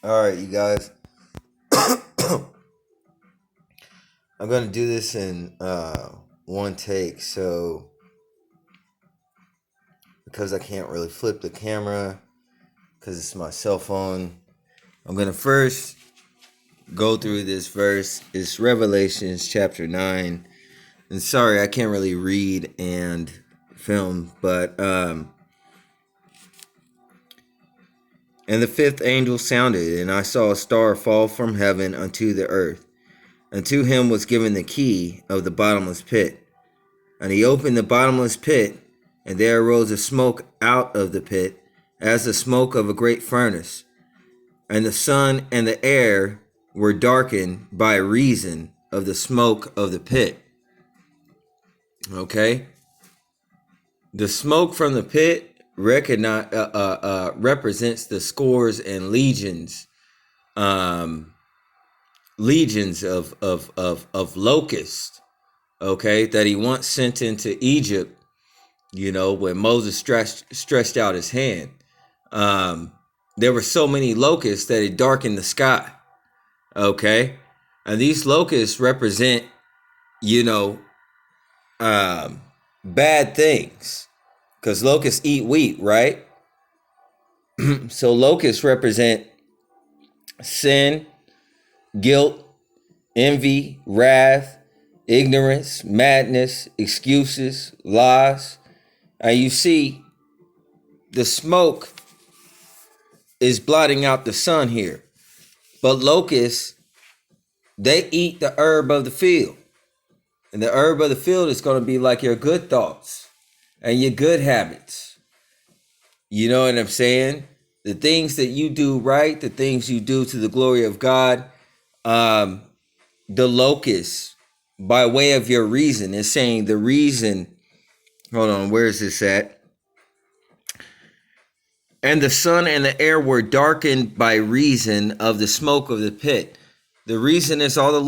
All right, you guys. I'm gonna do this in one take, so because I can't really flip the camera because it's my cell phone, I'm gonna first go through this verse. It's Revelations chapter 9. And sorry, I can't really read and film, but and the fifth angel sounded, and I saw a star fall from heaven unto the earth. Unto him was given the key of the bottomless pit. And he opened the bottomless pit, and there arose a smoke out of the pit, as the smoke of a great furnace. And the sun and the air were darkened by reason of the smoke of the pit. Okay? The smoke from the pit represents the scores and legions of locusts, okay, that he once sent into Egypt, when Moses stretched out his hand. There were so many locusts that it darkened the sky, okay? And these locusts represent, bad things, because locusts eat wheat, right? So locusts represent sin, guilt, envy, wrath, ignorance, madness, excuses, lies. And you see, the smoke is blotting out the sun here. But locusts, they eat the herb of the field. And the herb of the field is going to be like your good thoughts and your good habits. You know what I'm saying? The things that you do right, the things you do to the glory of God. The locust, by way of your reason, is saying the reason. Hold on, where is this at? And the sun and the air were darkened by reason of the smoke of the pit. The reason is all the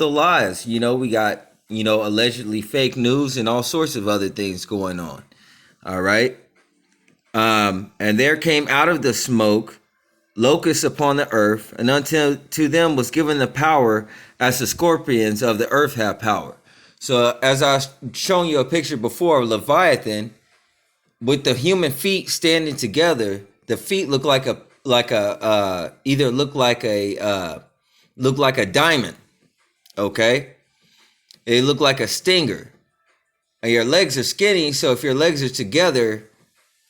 lies. We got, allegedly fake news and all sorts of other things going on. All right. And there came out of the smoke locusts upon the earth, and unto them was given the power as the scorpions of the earth have power. So as I've shown you a picture before of Leviathan, with the human feet standing together, the feet look like a diamond. Okay, they look like a stinger, and your legs are skinny. So if your legs are together,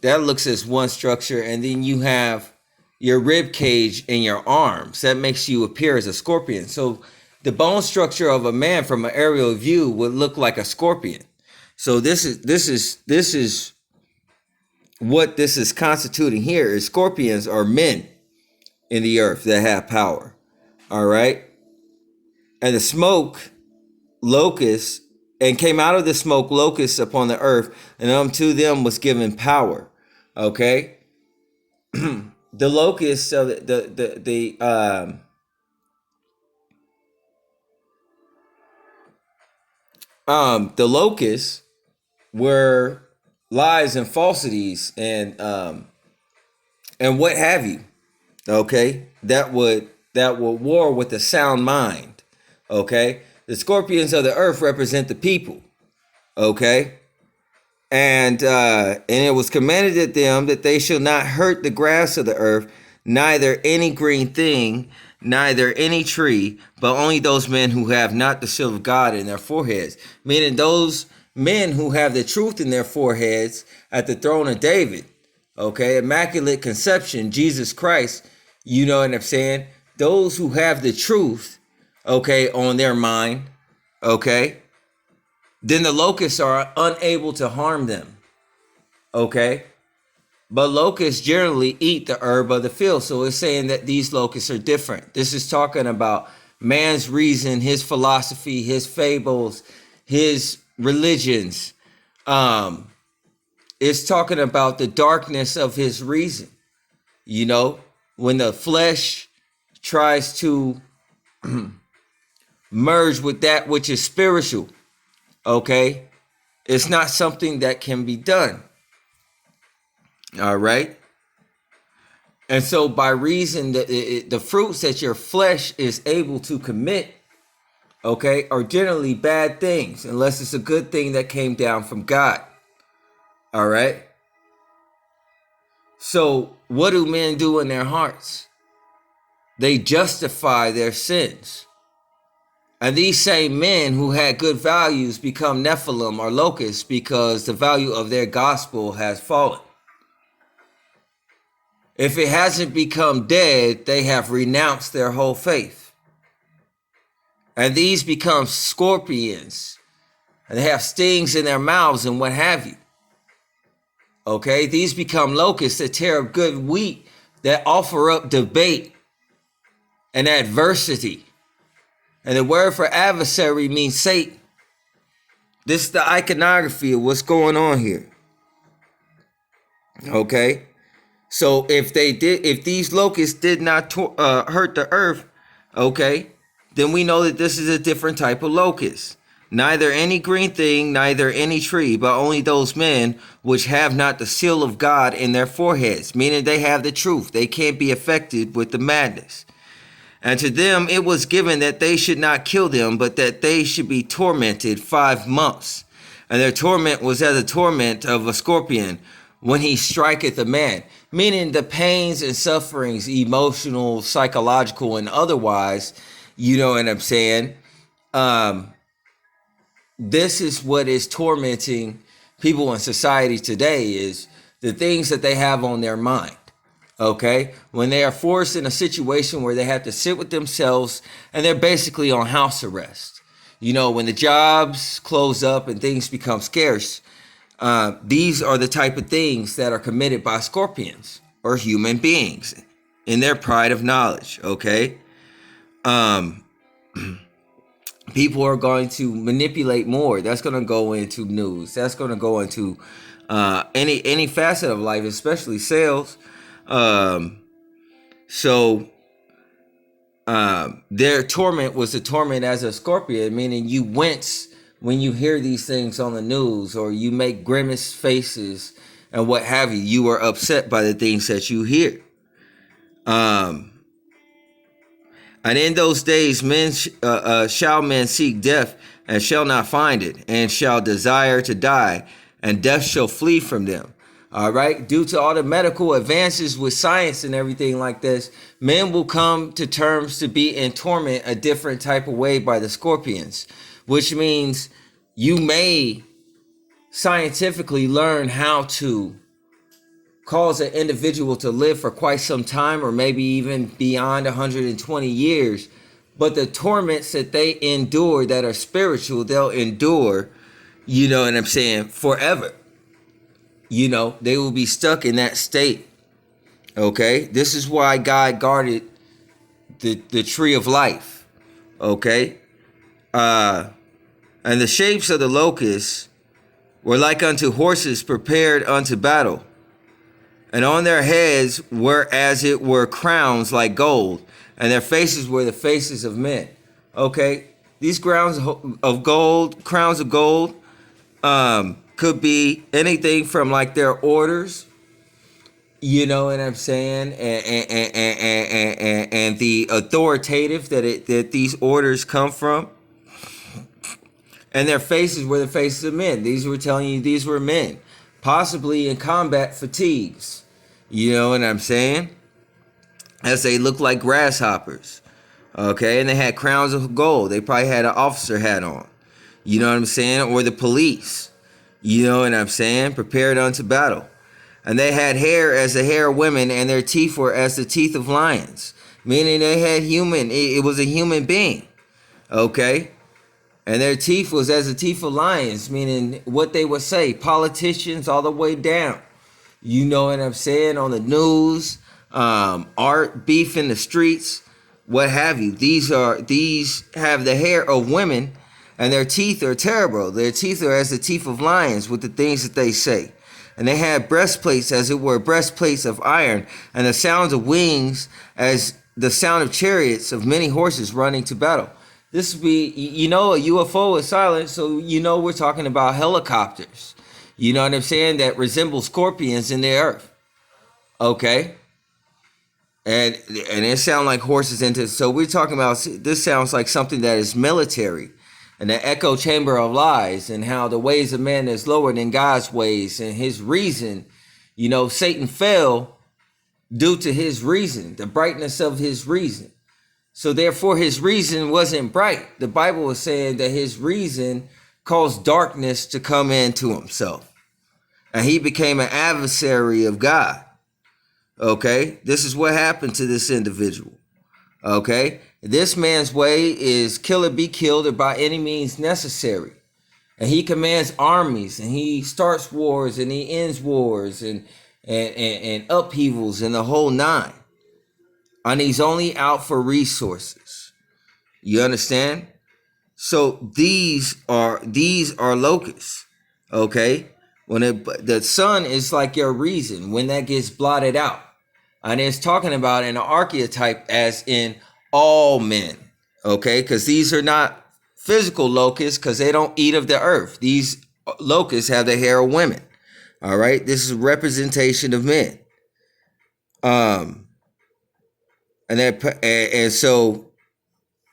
that looks as one structure, and then you have your rib cage and your arms. That makes you appear as a scorpion. So the bone structure of a man from an aerial view would look like a scorpion. So this is what this is constituting here is scorpions are men in the earth that have power. All right. And the smoke locusts, and came out of the smoke locusts upon the earth, and unto them was given power. Okay. The locusts, so the locusts were lies and falsities and what have you. Okay, that would war with a sound mind. Okay, the scorpions of the earth represent the people. Okay, and it was commanded at them that they shall not hurt the grass of the earth, neither any green thing, neither any tree, but only those men who have not the shield of God in their foreheads. Meaning those men who have the truth in their foreheads at the throne of David. Okay, immaculate conception, Jesus Christ. You know what I'm saying? Those who have the truth, okay, on their mind, okay, then the locusts are unable to harm them. Okay. But locusts generally eat the herb of the field. So it's saying that these locusts are different. This is talking about man's reason, his philosophy, his fables, his religions. It's talking about the darkness of his reason. When the flesh tries to merge with that which is spiritual, okay, it's not something that can be done. All right. And so by reason that the fruits that your flesh is able to commit, okay, are generally bad things, unless it's a good thing that came down from God. All right. So what do men do in their hearts? They justify their sins. And these same men who had good values become Nephilim or locusts because the value of their gospel has fallen. If it hasn't become dead, they have renounced their whole faith. And these become scorpions. And they have stings in their mouths and what have you. Okay, these become locusts that tear up good wheat, that offer up debate and adversity. And the word for adversary means Satan. This is the iconography of what's going on here. Okay, so if these locusts did not hurt the earth, okay, then we know that this is a different type of locust. Neither any green thing, neither any tree, but only those men which have not the seal of God in their foreheads, meaning they have the truth. They can't be affected with the madness. And to them it was given that they should not kill them, but that they should be tormented 5 months. And their torment was as the torment of a scorpion when he striketh a man. Meaning the pains and sufferings, emotional, psychological, and otherwise, you know what I'm saying? This is what is tormenting people in society today, is the things that they have on their mind. Okay, when they are forced in a situation where they have to sit with themselves and they're basically on house arrest. You know, when the jobs close up and things become scarce, these are the type of things that are committed by scorpions or human beings in their pride of knowledge. Okay, people are going to manipulate more. That's going to go into news. That's going to go into any facet of life, especially sales. Their torment was the torment as a scorpion, meaning you wince when you hear these things on the news, or you make grimace faces and what have you. You are upset by the things that you hear. And in those days men shall men seek death and shall not find it, and shall desire to die, and death shall flee from them. All right. Due to all the medical advances with science and everything like this, men will come to terms to be in torment a different type of way by the scorpions, which means you may scientifically learn how to cause an individual to live for quite some time, or maybe even beyond 120 years. But the torments that they endure that are spiritual, they'll endure, you know what I'm saying, forever. You know, they will be stuck in that state. Okay, this is why God guarded the tree of life. Okay, and the shapes of the locusts were like unto horses prepared unto battle, and on their heads were as it were crowns like gold, and their faces were the faces of men. Okay, these crowns of gold, could be anything from like their orders, you know what I'm saying, and the authoritative that these orders come from. And their faces were the faces of men. These were telling you these were men, possibly in combat fatigues, you know what I'm saying, as they look like grasshoppers. Okay, and they had crowns of gold. They probably had an officer hat on, you know what I'm saying, or the police. You know what I'm saying? Prepared unto battle. And they had hair as the hair of women, and their teeth were as the teeth of lions. Meaning they had it was a human being. Okay? And their teeth was as the teeth of lions, meaning what they would say, politicians all the way down. You know what I'm saying? On the news, art, beef in the streets, what have you. These have the hair of women. And their teeth are terrible. Their teeth are as the teeth of lions with the things that they say. And they had breastplates as it were breastplates of iron, and the sounds of wings as the sound of chariots of many horses running to battle. This would be, you know, a UFO is silent, so you know we're talking about helicopters. You know what I'm saying? That resemble scorpions in the earth. Okay? and it sounds like horses into. So we're talking about, this sounds like something that is military, and the echo chamber of lies, and how the ways of man is lower than God's ways, and his reason. Satan fell due to his reason, the brightness of his reason. So therefore his reason wasn't bright. The Bible was saying that his reason caused darkness to come into himself, and he became an adversary of God. Okay, this is what happened to this individual. Okay, this man's way is kill or be killed, or by any means necessary. And he commands armies, and he starts wars, and he ends wars, and upheavals, and the whole nine. And he's only out for resources. You understand? So these are locusts. Okay, when the sun is like your reason, when that gets blotted out. And it's talking about an archetype as in all men, okay? Because these are not physical locusts, because they don't eat of the earth. These locusts have the hair of women, all right? This is a representation of men. And so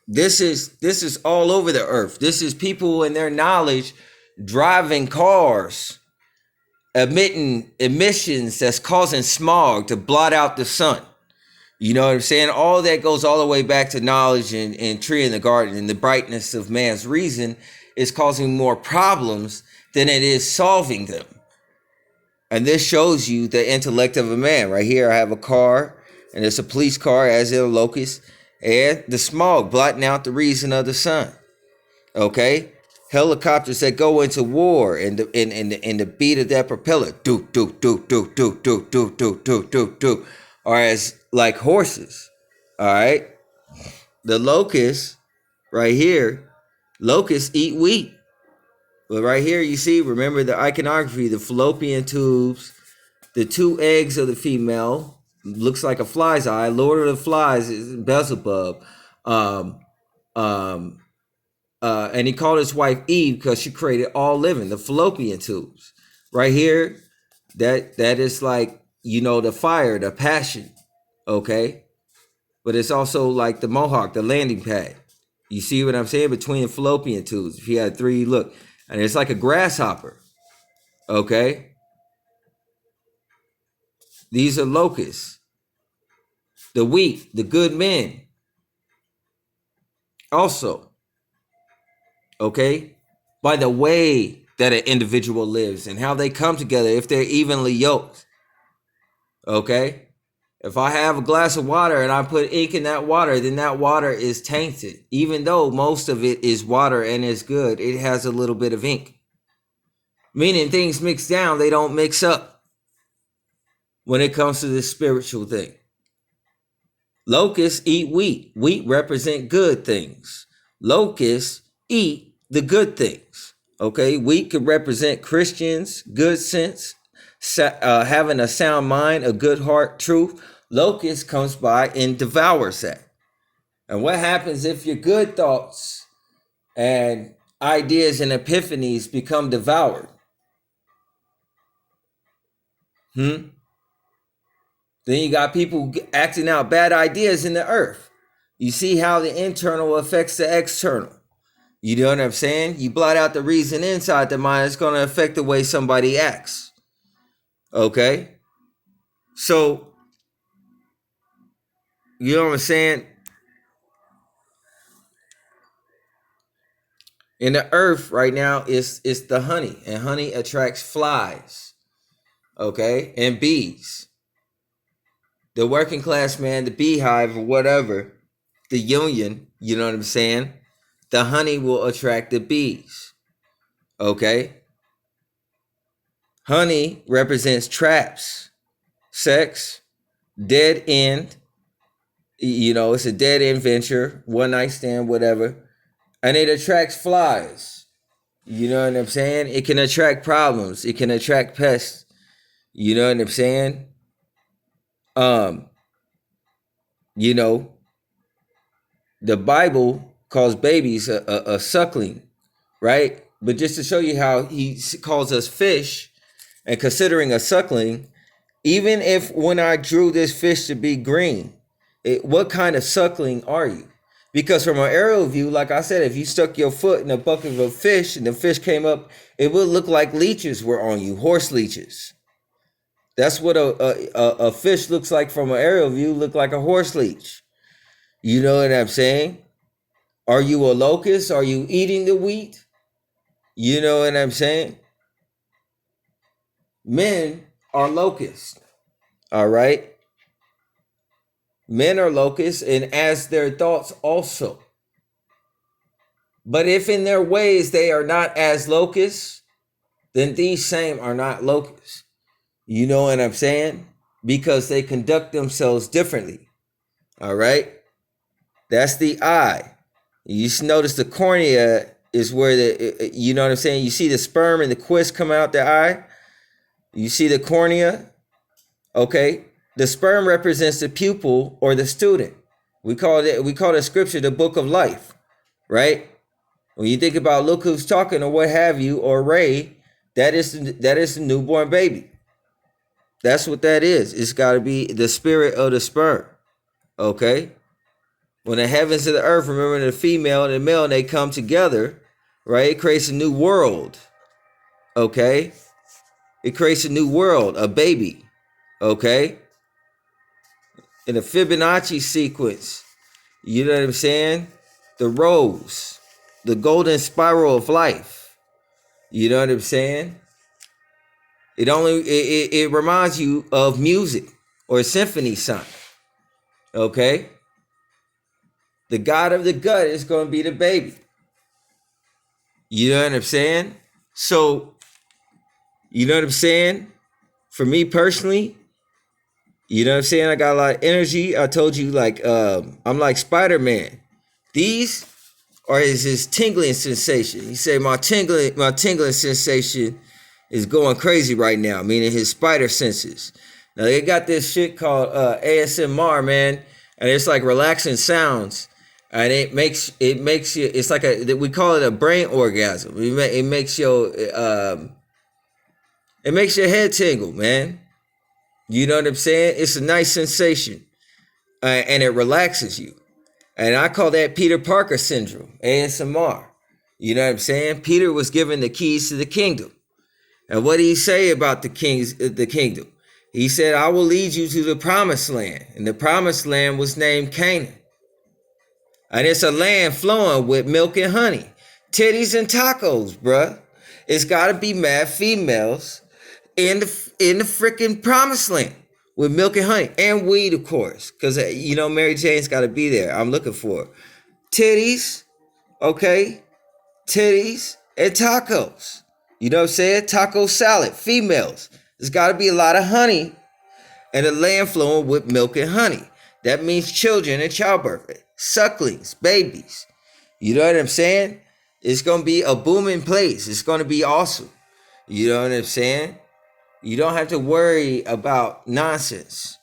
this is all over the earth. This is people in their knowledge driving cars, emitting emissions that's causing smog to blot out the sun. You know what I'm saying? All that goes all the way back to knowledge and tree in the garden, and the brightness of man's reason is causing more problems than it is solving them. And this shows you the intellect of a man. Right here, I have a car, and it's a police car, as in a locust, and the smog blotting out the reason of the sun. Okay? Helicopters that go into war, and the beat of that propeller, do do do do do do do do do do do, are as like horses. All right, the locusts right here, locusts eat wheat. But right here, you see, remember the iconography, the fallopian tubes, the two eggs of the female, looks like a fly's eye. Lord of the Flies is Beelzebub. And he called his wife Eve because she created all living, the fallopian tubes. Right here, that is like, the fire, the passion, okay? But it's also like the mohawk, the landing pad. You see what I'm saying? Between the fallopian tubes. If you had three, look. And it's like a grasshopper, okay? These are locusts. The wheat, the good men. Also, okay, by the way that an individual lives and how they come together, if they're evenly yoked. Okay, if I have a glass of water and I put ink in that water, then that water is tainted. Even though most of it is water and is good, it has a little bit of ink. Meaning things mix down, they don't mix up when it comes to this spiritual thing. Locusts eat wheat. Wheat represent good things. Locusts eat the good things. Okay, wheat could represent Christians, good sense, having a sound mind, a good heart, truth. Locust comes by and devours that. And what happens if your good thoughts and ideas and epiphanies become devoured? Then you got people acting out bad ideas in the earth. You see how the internal affects the external. You know what I'm saying? You blot out the reason inside the mind, it's going to affect the way somebody acts. Okay? So, you know what I'm saying? In the earth right now, it's the honey. And honey attracts flies. Okay? And bees. The working class man, the beehive or whatever, the union, you know what I'm saying? The honey will attract the bees. Okay? Honey represents traps, sex, dead end. It's a dead end venture, one night stand, whatever. And it attracts flies. You know what I'm saying? It can attract problems. It can attract pests. You know what I'm saying? The Bible calls babies a suckling, right? But just to show you how he calls us fish, and considering a suckling, even if when I drew this fish to be green, What kind of suckling are you? Because from an aerial view, like I said, if you stuck your foot in a bucket of a fish and the fish came up, it would look like leeches were on you, horse leeches. That's what a fish looks like from an aerial view, look like a horse leech. You know what I'm saying? Are you a locust? Are you eating the wheat? You know what I'm saying? Men are locusts. All right? Men are locusts, and as their thoughts also. But if in their ways they are not as locusts, then these same are not locusts. You know what I'm saying? Because they conduct themselves differently. All right? That's the eye. You should notice the cornea is where you know what I'm saying? You see the sperm and the quist come out the eye. You see the cornea. Okay. The sperm represents the pupil or the student. We call it scripture the book of life, right? When you think about look who's talking or what have you, or Ray, that is the newborn baby. That's what that is. It's got to be the spirit of the sperm. Okay. When the heavens and the earth, remember the female and the male, and they come together, right? It creates a new world. Okay. It creates a new world, a baby. Okay. In the Fibonacci sequence, you know what I'm saying? The rose, the golden spiral of life. You know what I'm saying? It reminds you of music or a symphony song. Okay? The god of the gut is going to be the baby. You know what I'm saying? So, you know what I'm saying? For me personally, you know what I'm saying? I got a lot of energy. I told you, like, I'm like Spider-Man. These are his tingling sensation. He said, my tingling sensation is going crazy right now, meaning his spider senses. Now, they got this shit called ASMR, man, and it's like relaxing sounds. And it makes you, it's like we call it a brain orgasm. It makes your head tingle, man. You know what I'm saying? It's a nice sensation, and it relaxes you. And I call that Peter Parker syndrome, ASMR. You know what I'm saying? Peter was given the keys to the kingdom. And what did he say about the kingdom? He said, I will lead you to the promised land. And the promised land was named Canaan. And it's a land flowing with milk and honey. Titties and tacos, bruh. It's got to be mad females in the freaking promised land with milk and honey and weed, of course, because you know Mary Jane's got to be there. I'm looking for titties, okay, titties and tacos. You know what I'm saying? Taco salad, females. There's got to be a lot of honey and a land flowing with milk and honey. That means children and childbirth, sucklings, babies. You know what I'm saying? It's gonna be a booming place. It's gonna be awesome. You know what I'm saying? You don't have to worry about nonsense.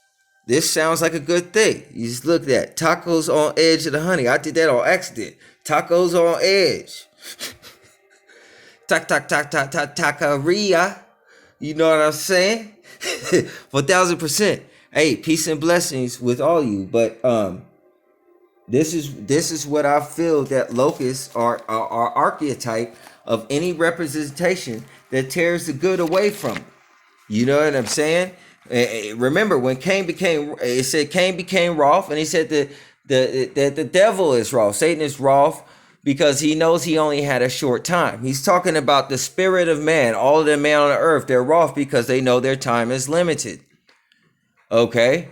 This sounds like a good thing. You just look at that. Tacos on edge of the honey. I did that on accident. Tacos on edge. Taqueria. You know what I'm saying? 1000%. Hey, peace and blessings with all you. But this is what I feel that locusts are archetype of any representation that tears the good away from it. You know what I'm saying? Remember when Cain became wroth, and he said that the devil is wroth. Satan is wroth because he knows he only had a short time. He's talking about the spirit of man. All of the man on the earth, they're wroth because they know their time is limited. Okay?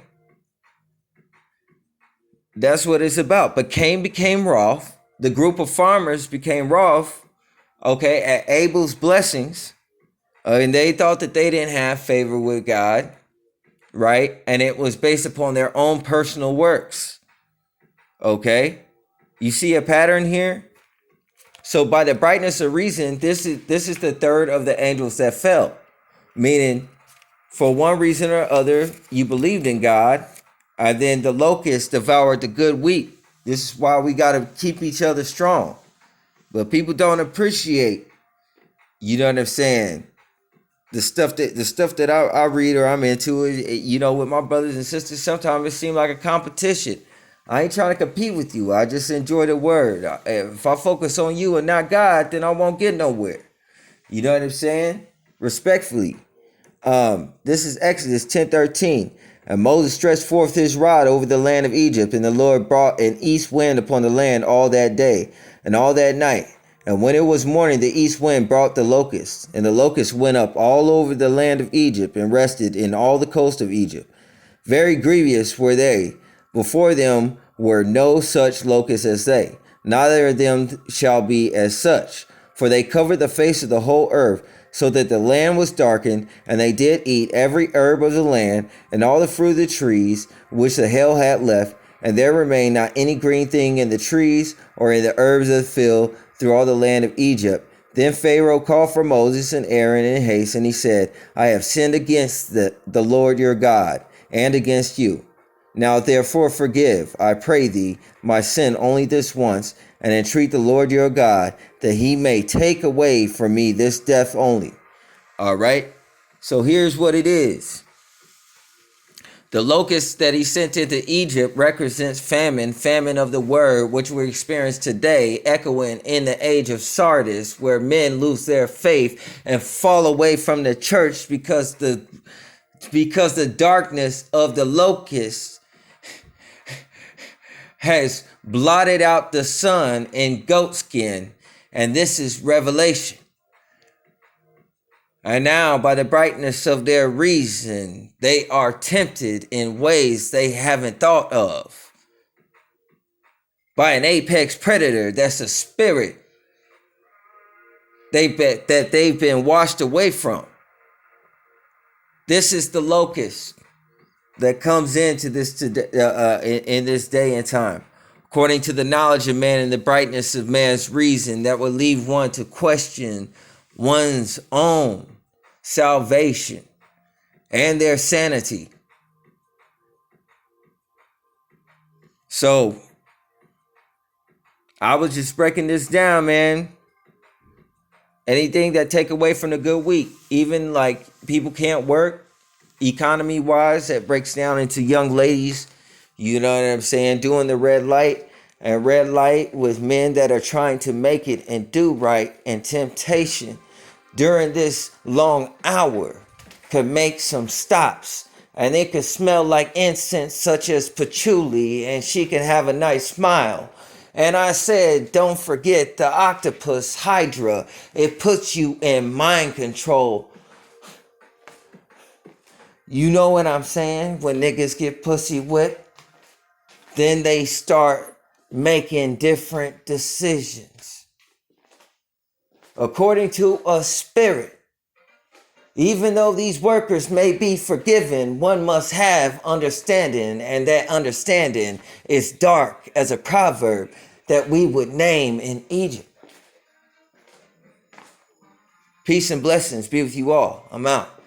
That's what it's about. But Cain became wroth. The group of farmers became wroth, okay, at Abel's blessings. And they thought that they didn't have favor with God, right? And it was based upon their own personal works. Okay? You see a pattern here? So by the brightness of reason, this is the third of the angels that fell. Meaning, for one reason or other, you believed in God, and then the locusts devoured the good wheat. This is why we got to keep each other strong. But people don't appreciate, you know what I'm saying, the stuff that I read or I'm into, with my brothers and sisters, sometimes it seems like a competition. I ain't trying to compete with you. I just enjoy the word. If I focus on you and not God, then I won't get nowhere. You know what I'm saying? Respectfully. This is Exodus 10:13. And Moses stretched forth his rod over the land of Egypt, and the Lord brought an east wind upon the land all that day and all that night. And when it was morning, the east wind brought the locusts, and the locusts went up all over the land of Egypt and rested in all the coast of Egypt. Very grievous were they. Before them were no such locusts as they, neither of them shall be as such. For they covered the face of the whole earth, so that the land was darkened, and they did eat every herb of the land, and all the fruit of the trees, which the hail had left, and there remained not any green thing in the trees, or in the herbs of the field, through all the land of Egypt. Then Pharaoh called for Moses and Aaron in haste, and he said, I have sinned against the Lord your God, and against you. Now therefore forgive, I pray thee, my sin only this once, and entreat the Lord your God, that he may take away from me this death only. All right. So here's what it is. The locust that he sent into Egypt represents famine of the word, which we experience today, echoing in the age of Sardis, where men lose their faith and fall away from the church because the darkness of the locust has blotted out the sun in goatskin. And this is Revelation. And now, by the brightness of their reason, they are tempted in ways they haven't thought of. By an apex predator that's a spirit that they've been washed away from. This is the locust that comes into this in this day and time, according to the knowledge of man and the brightness of man's reason, that will leave one to question one's own salvation and their sanity. So I was just breaking this down, man. Anything that take away from the good week, even like people can't work, economy wise, that breaks down into young ladies, you know what I'm saying, doing the red light with men that are trying to make it and do right, and temptation during this long hour could make some stops, and it could smell like incense such as patchouli, and she can have a nice smile. And I said, don't forget the octopus hydra. It puts you in mind control. You know what I'm saying? When niggas get pussy whipped, then they start making different decisions. According to a spirit, even though these workers may be forgiven, one must have understanding, and that understanding is dark as a proverb that we would name in Egypt. Peace and blessings be with you all. I'm out.